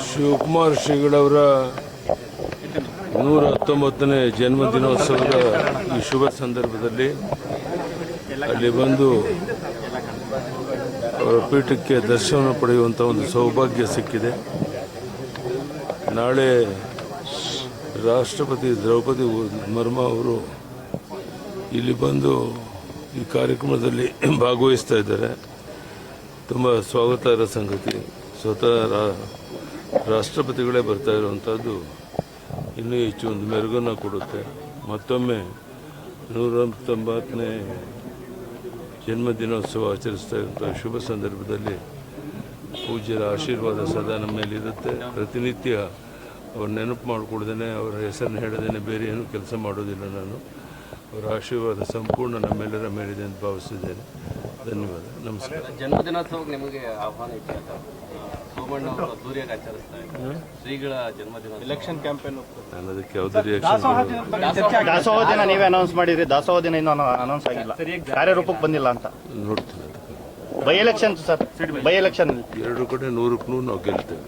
ಶಿವಕುಮಾರ್ ಶ್ರೀಗಳವರ 119ನೇ ಜನ್ಮದಿನೋತ್ಸವದ ಈ ಶುಭ ಸಂದರ್ಭದಲ್ಲಿ ಅಲ್ಲಿ ಬಂದು ಅವರ ಪೀಠಕ್ಕೆ ದರ್ಶನ ಪಡೆಯುವಂಥ ಒಂದು ಸೌಭಾಗ್ಯ ಸಿಕ್ಕಿದೆ. ನಾಳೆ ರಾಷ್ಟ್ರಪತಿ ದ್ರೌಪದಿ ಮುರ್ಮು ಅವರು ಇಲ್ಲಿ ಬಂದು ಈ ಕಾರ್ಯಕ್ರಮದಲ್ಲಿ ಭಾಗವಹಿಸ್ತಾ ಇದ್ದಾರೆ. ತುಂಬ ಸ್ವಾಗತಾರ್ಹ ಸಂಗತಿ. ಸ್ವತಃ ರಾಷ್ಟ್ರಪತಿಗಳೇ ಬರ್ತಾ ಇರುವಂಥದ್ದು ಇನ್ನೂ ಹೆಚ್ಚು ಒಂದು ಮೆರುಗನ್ನು ಕೊಡುತ್ತೆ. ಮತ್ತೊಮ್ಮೆ 190ನೇ ಜನ್ಮದಿನೋತ್ಸವ ಆಚರಿಸ್ತಾ ಇರುವಂಥ ಶುಭ ಸಂದರ್ಭದಲ್ಲಿ ಪೂಜ್ಯರ ಆಶೀರ್ವಾದ ಸದಾ ನಮ್ಮ ಮೇಲಿರುತ್ತೆ. ಪ್ರತಿನಿತ್ಯ ಅವ್ರ ನೆನಪು ಮಾಡಿಕೊಡ್ದೇನೆ, ಅವರ ಹೆಸರನ್ನು ಹೇಳದೇನೆ ಬೇರೆ ಏನೂ ಕೆಲಸ ಮಾಡೋದಿಲ್ಲ. ನಾನು ಅವರ ಆಶೀರ್ವಾದ ಸಂಪೂರ್ಣ ನಮ್ಮೆಲ್ಲರ ಮೇಲಿದೆ ಅಂತ ಭಾವಿಸಿದ್ದೇನೆ. ಧನ್ಯವಾದ. ನಮಸ್ಕಾರ. ಜನ್ಮದಿನೋತ್ಸವಕ್ಕೆ ನಿಮಗೆ ಆಹ್ವಾನ ಇತ್ತು. ಸೋಮಣ್ಣ ಅವರು ಅದ್ದೂರಿಯಾಗಿ ಆಚರಿಸ್ತಾ ಇದ್ದಾರೆ ಶ್ರೀಗಳ ಜನ್ಮದಿನ ಎಲೆಕ್ಷನ್ ಕ್ಯಾಂಪೇನ್. ನಾನು ಅದಕ್ಕೆ ಯಾವುದೇ ರಿಯಾಕ್ಷನ್ ದಾಸೋಹ ದಿನ ನೀವೇ ಅನೌನ್ಸ್ ಮಾಡಿದ್ರಿ, ದಾಸೋಹ ದಿನ ಇನ್ನೂ ಅನೌನ್ಸ್ ಆಗಿಲ್ಲ, ಕಾರ್ಯರೂಪಕ್ಕೆ ಬಂದಿಲ್ಲ ಅಂತ. ನೋಡ್ತೀನಿ. By election sir, by election 2 ಕಡೆ 100ಕ್ಕೆ 100 ನಾವು ಗೆಲ್ತೇವೆ.